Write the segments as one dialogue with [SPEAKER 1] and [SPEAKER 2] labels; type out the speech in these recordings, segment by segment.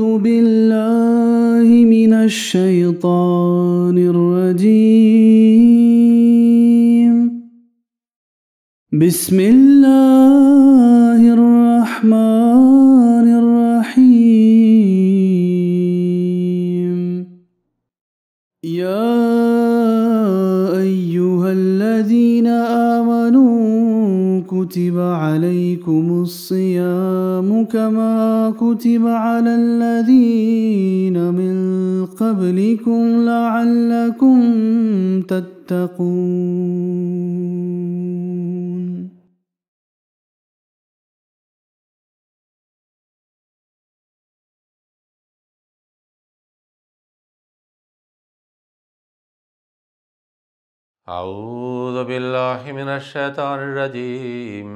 [SPEAKER 1] أعوذ بالله من الشيطان الرجيم. بسم الله الرحمن الرحيم. يا أيها الذين آمنوا كتب عليكم الصيام كما كتب على الذين من قبلكم لعلكم تتقون.
[SPEAKER 2] أعوذ بالله من الشيطان الرجيم.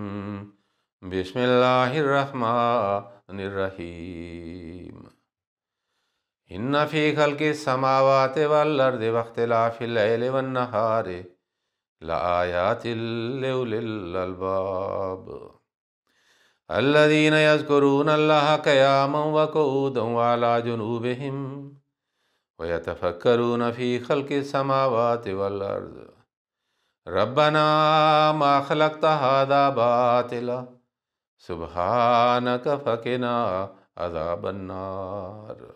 [SPEAKER 2] بسم الله الرحمن الرحيم. إن في خلق السماوات والأرض واختلاف الليل والنهار لآيات لأولي الألباب الذين يذكرون الله قياما وقعودا وعلى جنوبهم ويتفكرون في خلق السماوات والأرض ربنا ما خلقت هذا باطلا سبحانك فقنا عذاب النار.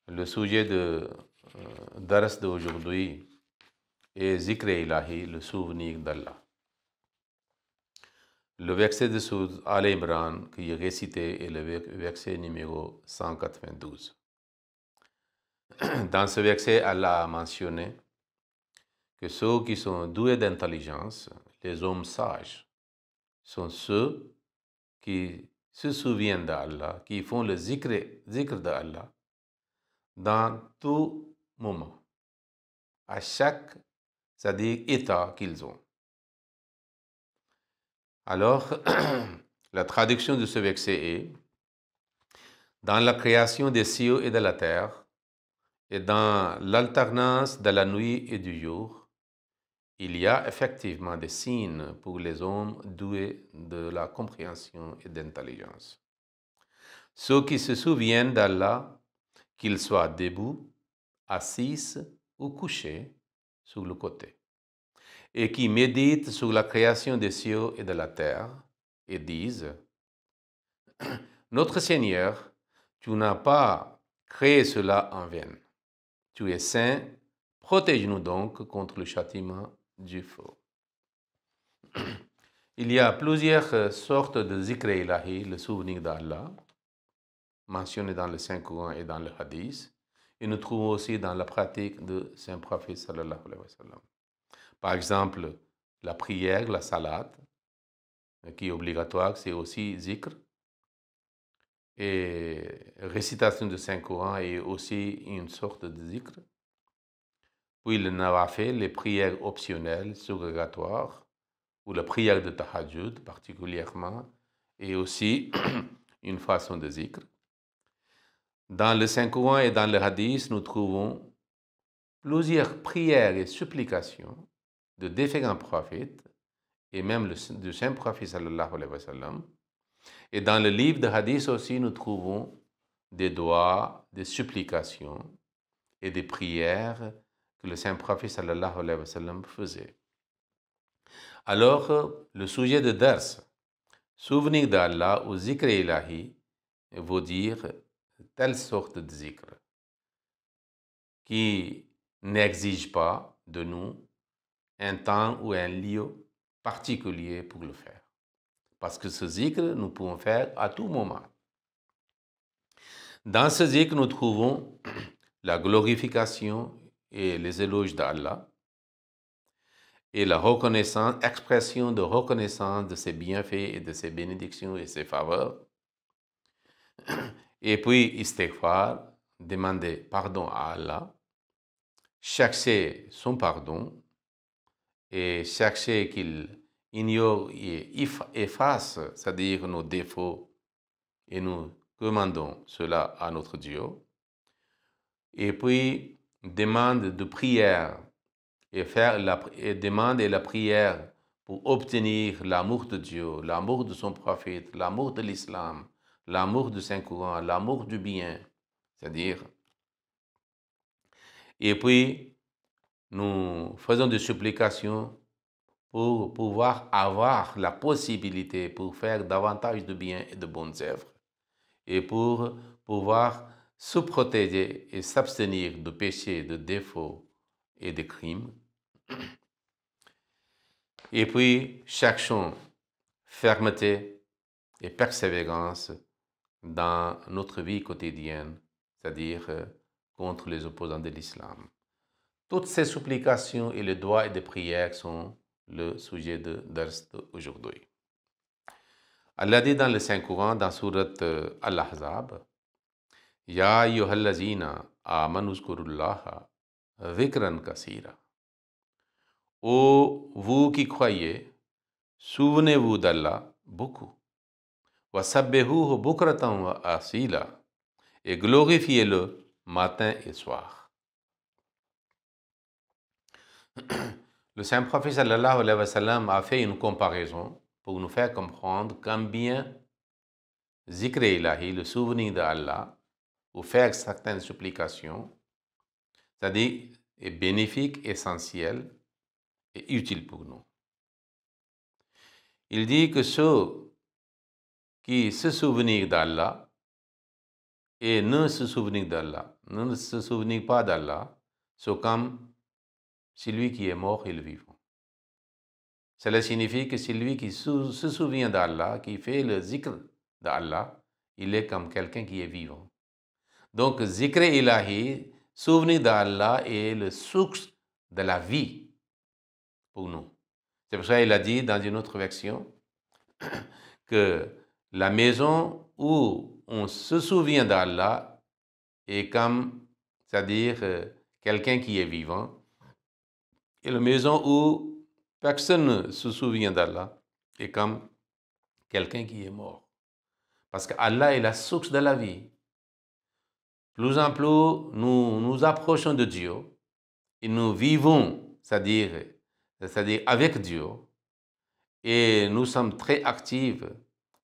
[SPEAKER 2] Le sujet de dars d'aujourd'hui est Zikr Ilahi, le souvenir d'Allah. Le verset de Sourate Al-Imran qui est récité est le verset numéro 192. Dans ce verset, Allah a mentionné que ceux qui sont doués d'intelligence, les hommes sages, sont ceux qui se souviennent d'Allah, qui font le zikr d'Allah dans tout moment, à chaque, c'est-à-dire état qu'ils ont. Alors, la traduction de ce verset est: dans la création des cieux et de la terre, et dans l'alternance de la nuit et du jour, il y a effectivement des signes pour les hommes doués de la compréhension et d'intelligence. Ceux qui se souviennent d'Allah, qu'ils soient debout, assis ou couchés sur le côté, et qui méditent sur la création des cieux et de la terre, et disent: Notre Seigneur, tu n'as pas créé cela en vain. Tu es saint, protège-nous donc contre le châtiment du feu. Il y a plusieurs sortes de zikr ilahi, le souvenir d'Allah, mentionné dans le Saint-Coran et dans le Hadith, et nous trouvons aussi dans la pratique de Saint-Prophète sallallahu alayhi wa sallam. Par exemple, la prière, la salat, qui est obligatoire, c'est aussi zikr, et récitation de Saint-Coran est aussi une sorte de zikr. Puis le nawafil, les prières optionnelles, surrogatoires, ou la prière de tahajjud particulièrement, est aussi une façon de zikr. Dans le Saint-Coran et dans le Hadith, nous trouvons plusieurs prières et supplications de différents prophètes, et même du Saint-Prophète sallallahu alayhi wa sallam. Et dans le livre de Hadith aussi, nous trouvons des doigts, des supplications et des prières que le Saint-Prophète sallallahu alayhi wa sallam faisait. Alors, le sujet de dars, souvenir d'Allah ou zikr ilahi, veut dire telle sorte de zikr qui n'exige pas de nous un temps ou un lieu particulier pour le faire. Parce que ce zikr, nous pouvons faire à tout moment. Dans ce zikr, nous trouvons la glorification et les éloges d'Allah, et la reconnaissance, expression de reconnaissance de ses bienfaits et de ses bénédictions et ses faveurs. Et puis, istighfar, demander pardon à Allah, chercher son pardon et chercher qu'il ignore et efface, c'est-à-dire nos défauts, et nous commandons cela à notre Dieu. Et puis, demande de prière et demander la prière pour obtenir l'amour de Dieu, l'amour de son prophète, l'amour de l'islam, l'amour du Saint-Coran, l'amour du bien, c'est-à-dire. Et puis, nous faisons des supplications pour pouvoir avoir la possibilité pour faire davantage de bien et de bonnes œuvres et pour pouvoir se protéger et s'abstenir de péchés, de défauts et de crimes. Et puis, cherchons fermeté et persévérance dans notre vie quotidienne, c'est-à-dire contre les opposants de l'islam. Toutes ces supplications et les doigts et des prières sont le sujet de dars d'aujourd'hui. Allah dit dans le Saint-Coran, dans Surat Al-Ahzab, Ya ayyuhallazina amanu zkurullaha dhikran kasira. Ô vous qui croyez, souvenez-vous d'Allah beaucoup. Wa sabbihuhu bukratan wa asila. Et glorifiez-le matin et soir. Le Saint-Prophète sallallahu alayhi wa sallam a fait une comparaison pour nous faire comprendre combien zikr ilahi, le souvenir d'Allah, ou faire certaines supplications, c'est-à-dire est bénéfique, essentiel et utile pour nous. Il dit que ceux qui se souviennent d'Allah et ne se souviennent d'Allah, ne se souviennent pas d'Allah, sont comme celui qui est mort et le vivant. Cela signifie que celui qui se souvient d'Allah, qui fait le zikr d'Allah, il est comme quelqu'un qui est vivant. Donc, zikr ilahi, souvenir d'Allah est le source de la vie pour nous. C'est pour ça qu'il a dit dans une autre version que la maison où on se souvient d'Allah est comme, c'est-à-dire quelqu'un qui est vivant, et la maison où personne ne se souvient d'Allah est comme quelqu'un qui est mort. Parce qu'Allah est la source de la vie. Plus en plus, nous nous approchons de Dieu et nous vivons, c'est-à-dire avec Dieu, et nous sommes très actifs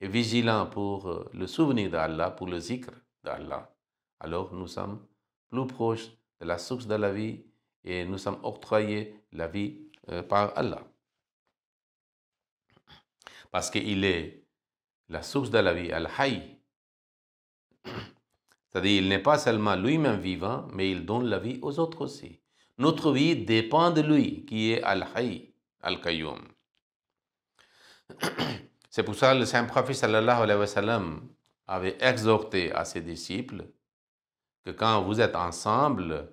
[SPEAKER 2] et vigilants pour le souvenir d'Allah, pour le zikr d'Allah. Alors nous sommes plus proches de la source de la vie et nous sommes octroyés la vie par Allah. Parce qu'il est la source de la vie, Al-Hayy. C'est-à-dire, il n'est pas seulement lui-même vivant, mais il donne la vie aux autres aussi. Notre vie dépend de lui, qui est Al-Hayy, Al-Qayyum. C'est pour ça que le Saint-Prophète sallallahu alayhi wa sallam avait exhorté à ses disciples que quand vous êtes ensemble,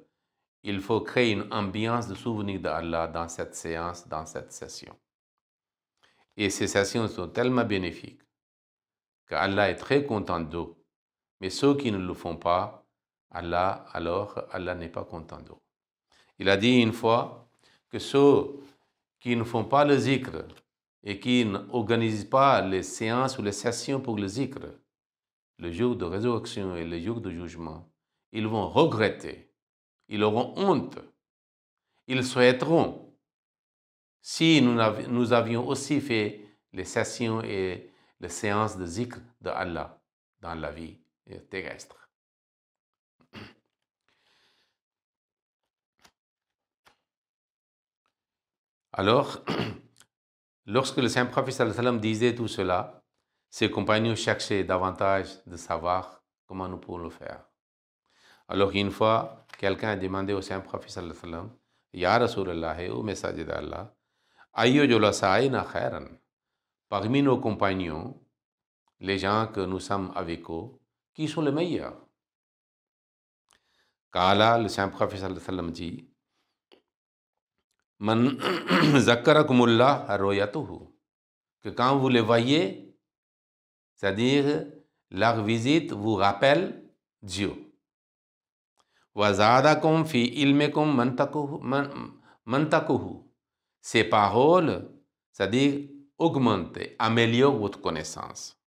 [SPEAKER 2] il faut créer une ambiance de souvenir d'Allah dans cette séance, dans cette session. Et ces sessions sont tellement bénéfiques qu'Allah est très content d'eux. Mais ceux qui ne le font pas, Allah n'est pas content d'eux. Il a dit une fois que ceux qui ne font pas le zikr et qui n'organisent pas les séances ou les sessions pour le zikr, le jour de résurrection et le jour de jugement, ils vont regretter, ils auront honte, ils souhaiteront si nous avions aussi fait les sessions et les séances de zikr de Allah dans la vie terrestre. Alors, lorsque le Saint-Prophète sallallahu alayhi wa sallam disait tout cela, ses compagnons cherchaient davantage de savoir comment nous pouvons le faire. Alors une fois, quelqu'un a demandé au Saint-Prophète sallallahu alayhi wa sallam, Ya Rasulallah, ô messager d'Allah, Ayyo julasaina khairan, parmi nos compagnons, les gens que nous sommes avec eux, qui sont les meilleurs? Kala, le Saint-Prophète sallallahu alayhi wa sallam dit, Man zakkarakumullah royatuhu, que quand vous les voyez, c'est-à-dire leur visite vous rappelle Dieu. Wa zadakum fi ilmikum mantakuhu, ces paroles, c'est-à-dire augmentent, améliorent votre connaissance.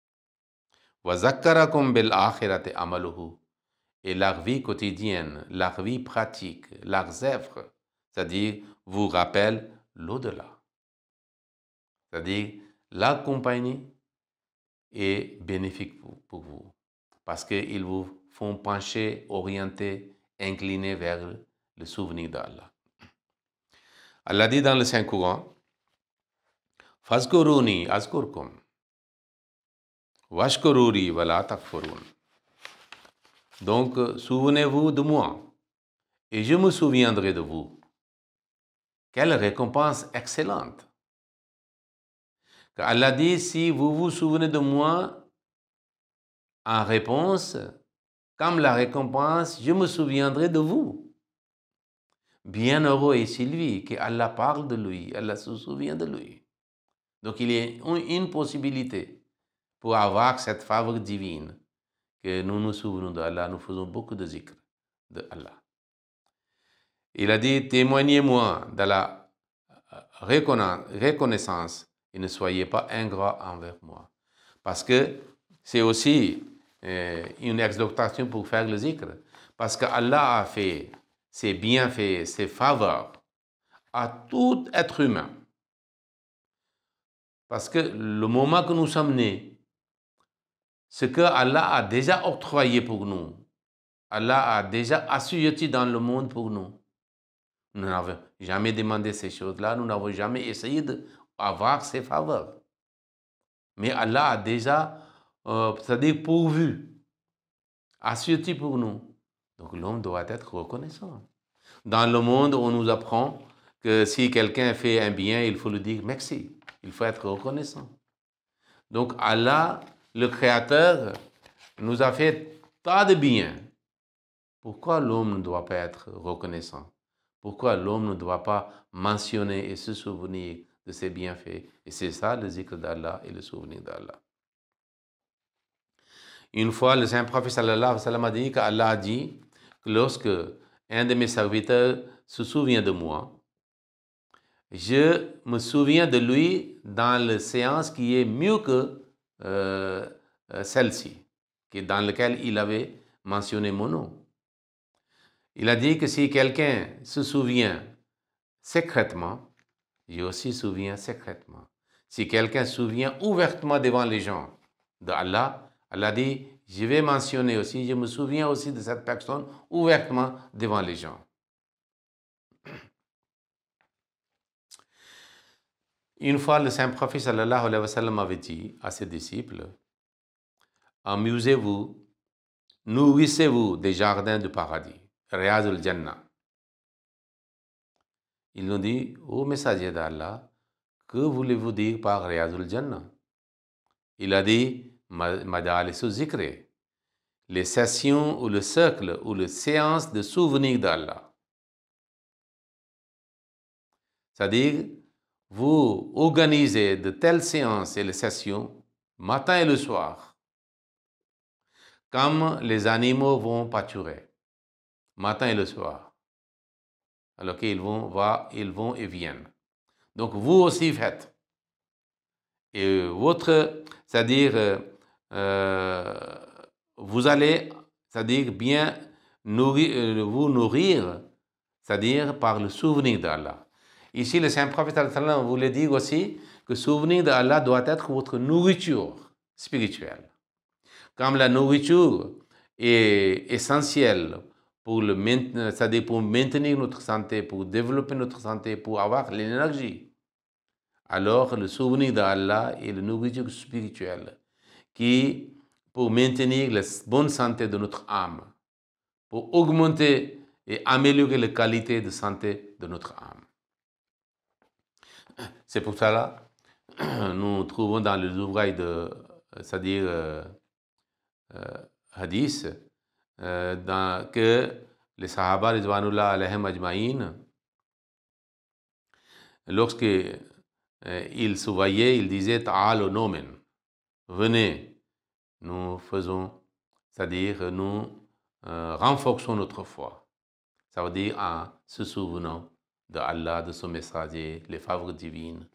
[SPEAKER 2] Wa zakkarakum bil akhirati amaluhu, et leur vie quotidienne, leur vie pratique, leurs œuvres, c'est-à-dire vous rappelle l'au-delà. C'est-à-dire la compagnie est bénéfique pour vous. Parce qu'ils vous font pencher, orienter, incliner vers le souvenir d'Allah. Allah dit dans le Saint-Coran, Fazkuruni azkurkum, washkururi wala takfurun. Donc, souvenez-vous de moi, et je me souviendrai de vous. Quelle récompense excellente! Allah dit, si vous vous souvenez de moi, en réponse, comme la récompense, je me souviendrai de vous. Bienheureux est celui que Allah parle de lui, Allah se souvient de lui. Donc il y a une possibilité pour avoir cette faveur divine, que nous nous souvenons de Allah, nous faisons beaucoup de zikr de Allah. Il a dit, témoignez-moi de la reconnaissance et ne soyez pas ingrats envers moi. Parce que c'est aussi une exhortation pour faire le zikr. Parce que Allah a fait ses bienfaits, ses faveurs à tout être humain. Parce que le moment que nous sommes nés, ce que Allah a déjà octroyé pour nous, Allah a déjà assujetti dans le monde pour nous. Nous n'avons jamais demandé ces choses-là, nous n'avons jamais essayé d'avoir ces faveurs. Mais Allah a déjà, c'est-à-dire pourvu, assujetti pour nous. Donc l'homme doit être reconnaissant. Dans le monde, on nous apprend que si quelqu'un fait un bien, il faut lui dire merci. Il faut être reconnaissant. Donc Allah, le Créateur, nous a fait tas de biens. Pourquoi l'homme ne doit pas être reconnaissant? Pourquoi l'homme ne doit pas mentionner et se souvenir de ses bienfaits? Et c'est ça le zikr d'Allah et le souvenir d'Allah. Une fois, le Saint-Prophète sallallahu alayhi wa sallam a dit qu'Allah a dit que lorsque un de mes serviteurs se souvient de moi, je me souviens de lui dans la séance qui est mieux que celle-ci, dans laquelle il avait mentionné mon nom. Il a dit que si quelqu'un se souvient secrètement, je aussi souviens secrètement. Si quelqu'un se souvient ouvertement devant les gens d'Allah, Allah dit, je vais mentionner aussi, je me souviens aussi de cette personne ouvertement devant les gens. Une fois, le Saint-Prophète sallallahu alayhi wa sallam avait dit à ses disciples, amusez-vous, nourrissez-vous des jardins du paradis. Riyaz al-Jannah. Ils nous dit, ô messager d'Allah, que voulez-vous dire par Riyaz al-Jannah? Il a dit, Majalis al-Zikr, les sessions ou le cercle ou les séances de souvenirs d'Allah. C'est-à-dire, vous organisez de telles séances et les sessions, matin et le soir, comme les animaux vont pâturer. Matin et le soir. Alors qu'ils vont et viennent. Donc vous aussi faites. Et votre, c'est-à-dire, vous allez, c'est-à-dire bien vous nourrir, c'est-à-dire par le souvenir d'Allah. Ici, le Saint-Prophète voulait dire aussi que le souvenir d'Allah doit être votre nourriture spirituelle. Comme la nourriture est essentielle pour c'est-à-dire pour maintenir notre santé, pour développer notre santé, pour avoir l'énergie. Alors, le souvenir d'Allah est la nourriture spirituelle qui, pour maintenir la bonne santé de notre âme, pour augmenter et améliorer la qualité de santé de notre âme. C'est pour cela nous trouvons dans les ouvrages de, c'est-à-dire hadith, que les Sahaba ridwanullah alayhim ajma'in, lorsque ils se voyaient, ils disaient ta'alu nomen, venez, nous faisons, c'est-à-dire nous renforçons notre foi. Ça veut dire en se souvenant de Allah, de son messager, les faveurs divines.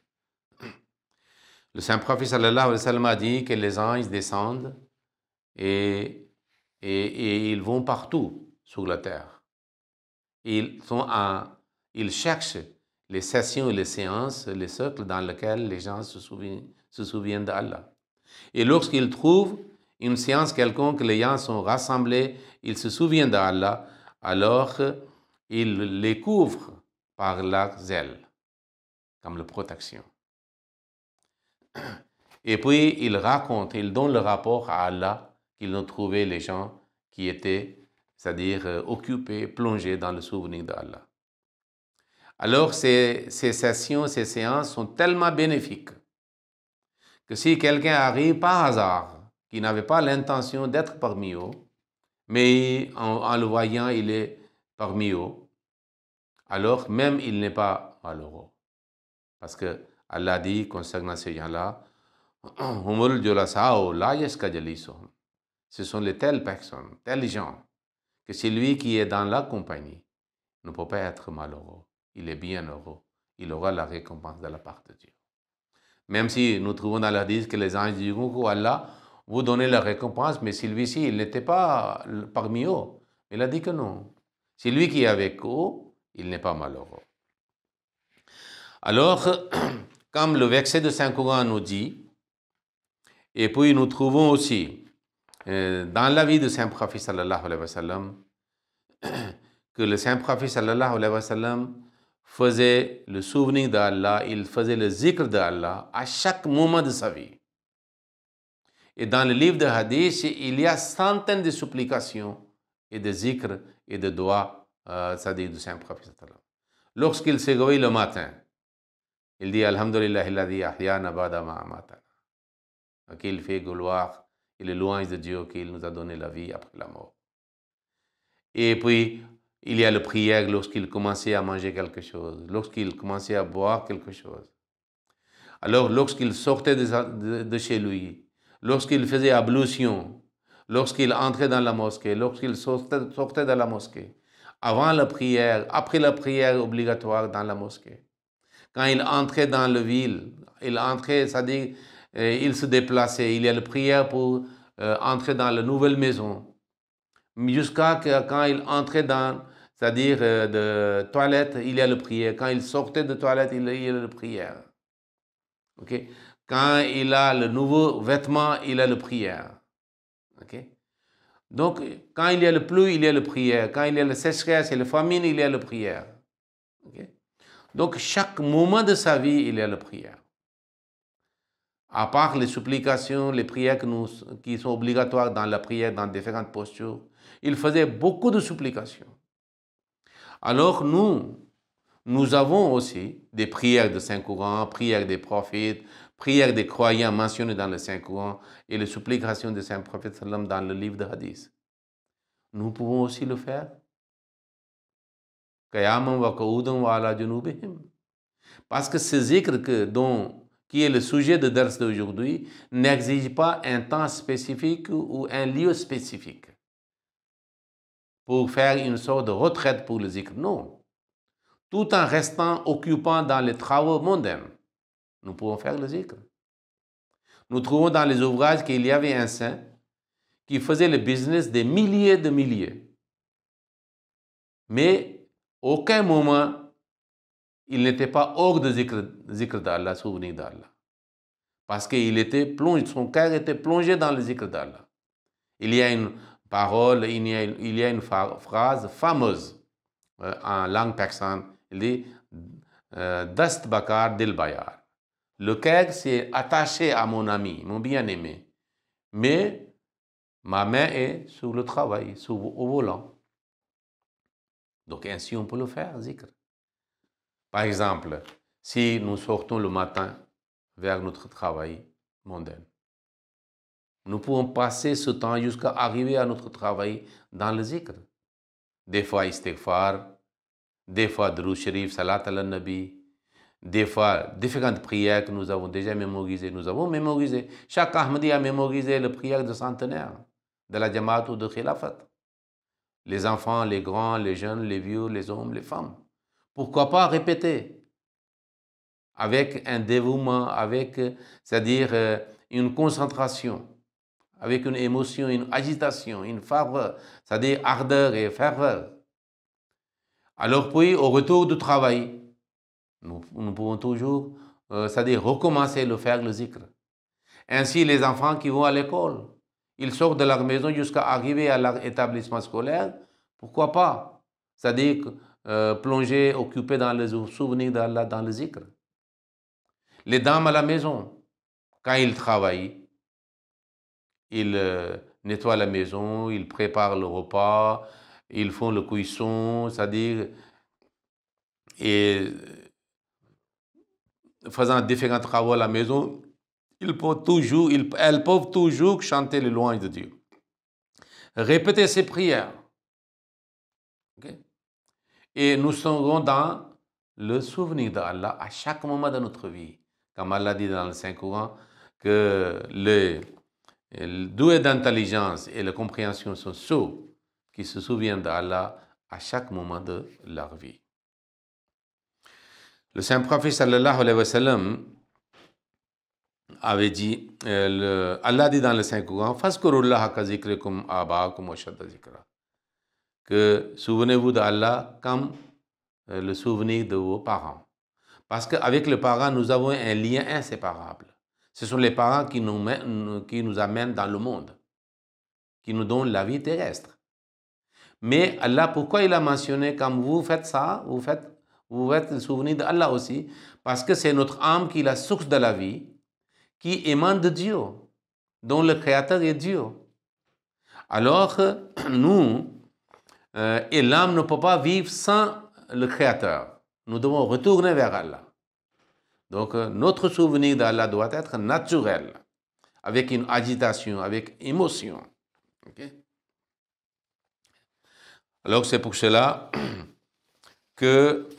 [SPEAKER 2] Le Saint-Prophète sallallahu alayhi wa sallam a dit que les anges descendent et ils vont partout sur la terre. Ils cherchent les sessions et les séances, les cercles dans lesquels les gens se souviennent d'Allah. Et lorsqu'ils trouvent une séance quelconque, les gens sont rassemblés, ils se souviennent d'Allah, alors ils les couvrent par leurs ailes, comme la protection. Et puis ils racontent, ils donnent le rapport à Allah qu'ils ont trouvé les gens qui étaient, c'est-à-dire occupés, plongés dans le souvenir d'Allah. Alors ces sessions, ces séances sont tellement bénéfiques que si quelqu'un arrive par hasard, qui n'avait pas l'intention d'être parmi eux, mais en le voyant, il est parmi eux, alors même il n'est pas malheureux. Parce que Allah dit concernant ces gens-là, ce sont les telles personnes, tels gens, que celui qui est dans la compagnie ne peut pas être malheureux. Il est bien heureux. Il aura la récompense de la part de Dieu. Même si nous trouvons dans l'hadith que les anges diront que Allah vous donnez la récompense, mais celui-ci, il n'était pas parmi eux. Il a dit que non. Celui qui est avec eux, il n'est pas malheureux. Alors, comme le verset de Saint-Coran nous dit, et puis nous trouvons aussi dans la vie de Saint-Prophète sallallahu alayhi wa sallam, que le Saint-Prophète sallallahu alayhi wa sallam faisait le souvenir d'Allah, il faisait le zikr d'Allah à chaque moment de sa vie. Et dans le livre de Hadith, il y a centaines de supplications et de zikr et de doigts, c'est-à-dire du Saint-Prophète. Lorsqu'il se réveille le matin, il dit Alhamdulillah alladhi ahyana ba'da ma amatana. Il fait gloire et le louange de Dieu qu'il nous a donné la vie après la mort. Et puis, il y a la prière lorsqu'il commençait à manger quelque chose, lorsqu'il commençait à boire quelque chose. Alors, lorsqu'il sortait de chez lui, lorsqu'il faisait ablution, lorsqu'il entrait dans la mosquée, lorsqu'il sortait de la mosquée, avant la prière, après la prière obligatoire dans la mosquée, quand il entrait dans la ville, il entrait, c'est-à-dire, il se déplaçait, il y a la prière pour entrer dans la nouvelle maison, jusqu'à quand il entrait dans, c'est-à-dire de toilette, il y a la prière. Quand il sortait de toilette, il y a la prière. Okay? Quand il a le nouveau vêtement, il a la prière. Okay? Donc, quand il y a le pluie, il y a la prière. Quand il y a la sécheresse et la famine, il y a la prière. Okay? Donc, chaque moment de sa vie, il y a la prière. À part les supplications, les prières qui sont obligatoires dans la prière, dans différentes postures, il faisait beaucoup de supplications. Alors nous avons aussi des prières de Saint-Coran, prières des prophètes, prières des croyants mentionnées dans le Saint-Coran et les supplications de Saint-Prophète sallam dans le livre de Hadith. Nous pouvons aussi le faire. Parce que ce zikr qui est le sujet de dars d'aujourd'hui n'exige pas un temps spécifique ou un lieu spécifique pour faire une sorte de retraite pour le zikr. Non. Tout en restant occupant dans les travaux mondains, nous pouvons faire le zikr. Nous trouvons dans les ouvrages qu'il y avait un saint qui faisait le business des milliers de milliers. Mais aucun moment, il n'était pas hors de zikr d'Allah, souvenir d'Allah. Parce qu'il était plongé, son cœur était plongé dans le zikr d'Allah. Il y a une parole, il y a une phrase fameuse en langue persane. Il dit Dast bakar dil bayar. Le cœur s'est attaché à mon ami, mon bien-aimé. Mais ma main est sur le travail, au volant. Donc ainsi on peut le faire, zikr. Par exemple, si nous sortons le matin vers notre travail mondain, nous pouvons passer ce temps jusqu'à arriver à notre travail dans le zikr. Des fois istighfar, des fois Durud Sharif, Salat ala Nabi, des fois différentes prières que nous avons déjà mémorisées. Nous avons mémorisé. Chaque Ahmadi a mémorisé la prière de centenaire de la Jamaat ou de Khilafat. Les enfants, les grands, les jeunes, les vieux, les hommes, les femmes. Pourquoi pas répéter avec un dévouement, avec, c'est-à-dire une concentration, avec une émotion, une agitation, une ferveur, c'est-à-dire ardeur et ferveur. Alors puis, au retour du travail, nous pouvons toujours, c'est-à-dire recommencer à faire le zikr. Ainsi, les enfants qui vont à l'école, ils sortent de leur maison jusqu'à arriver à leur établissement scolaire, pourquoi pas? C'est-à-dire plonger, occupés dans les souvenirs d'Allah, dans le zikr. Les dames à la maison, quand ils travaillent, ils nettoient la maison, ils préparent le repas, ils font le cuisson, c'est-à-dire, et faisant différents travaux à la maison, elles peuvent toujours chanter les louanges de Dieu. Répéter ces prières. Okay? Et nous serons dans le souvenir d'Allah à chaque moment de notre vie. Comme Allah dit dans le Saint-Coran, que le doué d'intelligence et de compréhension sont ceux qui se souviennent d'Allah à chaque moment de leur vie. Le Saint-Prophète sallallahu alayhi wa sallam avait dit, Allah dit dans le Saint-Coran, Fazkurullaha ka zikrikum aba'akum wa shadda zikra, que souvenez-vous d'Allah comme le souvenir de vos parents. Parce qu'avec les parents, nous avons un lien inséparable. Ce sont les parents qui nous amènent dans le monde, qui nous donnent la vie terrestre. Mais Allah, pourquoi il a mentionné, comme vous faites ça, vous faites le souvenir d'Allah aussi, parce que c'est notre âme qui est la source de la vie, qui émane de Dieu, dont le Créateur est Dieu. Alors, nous, et l'âme ne peut pas vivre sans le Créateur. Nous devons retourner vers Allah. Donc, notre souvenir d'Allah doit être naturel, avec une agitation, avec émotion. Okay? Alors, c'est pour cela que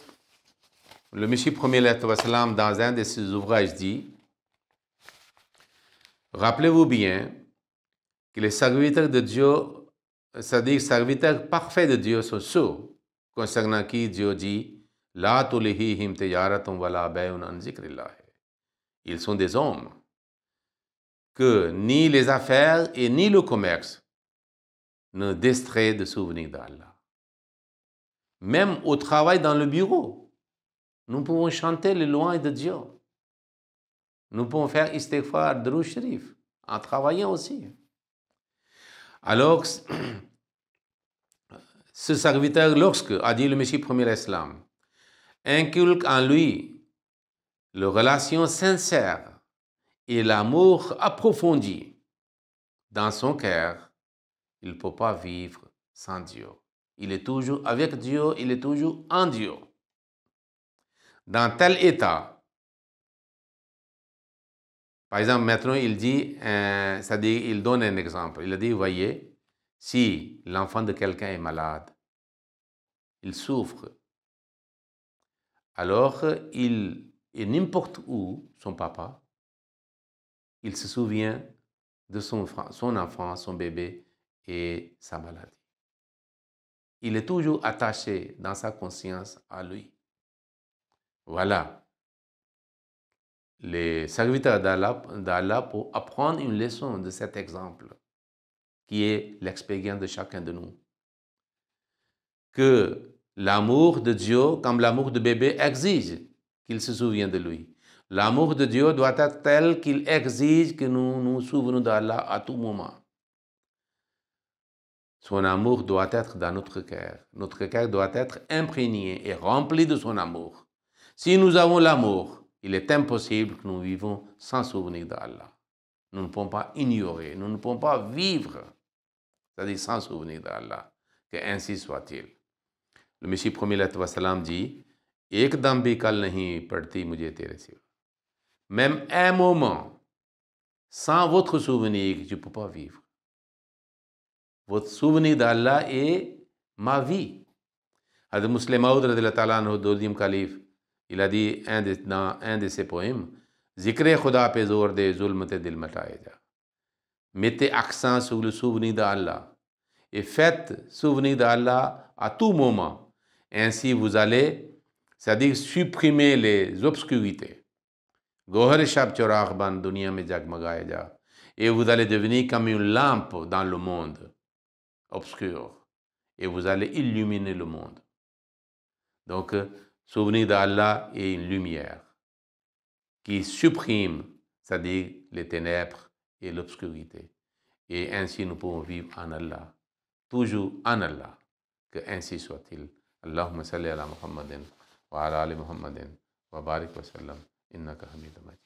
[SPEAKER 2] le Messie premier wassalam, dans un de ses ouvrages, dit: rappelez-vous bien que les serviteurs de Dieu, c'est-à-dire serviteurs parfaits de Dieu, sont ceux concernant qui Dieu dit: La tulihihim tijaratum wala bay'un an zikrillah. Ils sont des hommes que ni les affaires et ni le commerce ne distraient de souvenirs d'Allah. Même au travail dans le bureau, nous pouvons chanter les louanges de Dieu. Nous pouvons faire istighfar, Duroud Sharif, en travaillant aussi. Alors, ce serviteur, lorsque, a dit le Messie premier Islam, inculque en lui la relation sincère et l'amour approfondi dans son cœur, il ne peut pas vivre sans Dieu. Il est toujours avec Dieu, il est toujours en Dieu. Dans tel état, par exemple, maintenant il dit, c'est-à-dire il donne un exemple. Il a dit, voyez, si l'enfant de quelqu'un est malade, il souffre, alors il est n'importe où, son papa, il se souvient de son enfant, son bébé et sa maladie. Il est toujours attaché dans sa conscience à lui. Voilà. Les serviteurs d'Allah pour apprendre une leçon de cet exemple, qui est l'expérience de chacun de nous. Que l'amour de Dieu, comme l'amour de bébé, exige qu'il se souvienne de lui. L'amour de Dieu doit être tel qu'il exige que nous nous souvenions d'Allah à tout moment. Son amour doit être dans notre cœur. Notre cœur doit être imprégné et rempli de son amour. Si nous avons l'amour, il est impossible que nous vivons sans souvenir d'Allah. Nous ne pouvons pas ignorer, nous ne pouvons pas vivre, c'est-à-dire sans souvenir d'Allah. Que ainsi soit-il. Le Messie premier wassalam dit, Ekdam bhi kal nahi padti mujhe tere siwa. Même un moment, sans votre souvenir, je ne peux pas vivre. Votre souvenir d'Allah est ma vie. Hadrat Muslim Maud radhiyallahu ta'ala anhu, deuxième calife, il a dit dans un de ses poèmes, Zikre Khuda pe zor de zulm te dil mataye ja. Mettez accent sur le souvenir d'Allah et faites souvenir d'Allah à tout moment. Ainsi vous allez, c'est-à-dire supprimer les obscurités. Gohar shab choragh ban dunya mein jagmagaye ja. Et vous allez devenir comme une lampe dans le monde obscur. Et vous allez illuminer le monde. Donc, souvenir d'Allah est une lumière qui supprime c'est-à-dire les ténèbres et l'obscurité. Et ainsi nous pouvons vivre en Allah, toujours en Allah, que ainsi soit-il. Allahumma salli ala Muhammadin wa ala ali Muhammadin wa barik wa sallam innaka hamidun majid.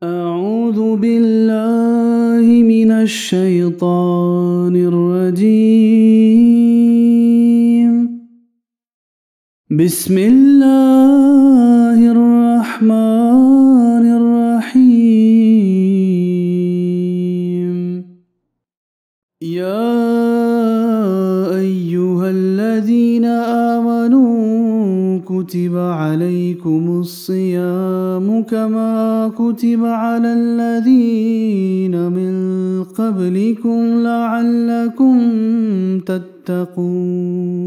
[SPEAKER 1] أعوذ بالله من الشيطان الرجيم. بسم الله الرحمن الرحيم. يا أيها الذين آمنوا كتب عليكم الصيام كما كتب على الذين من قبلكم لعلكم تتقون.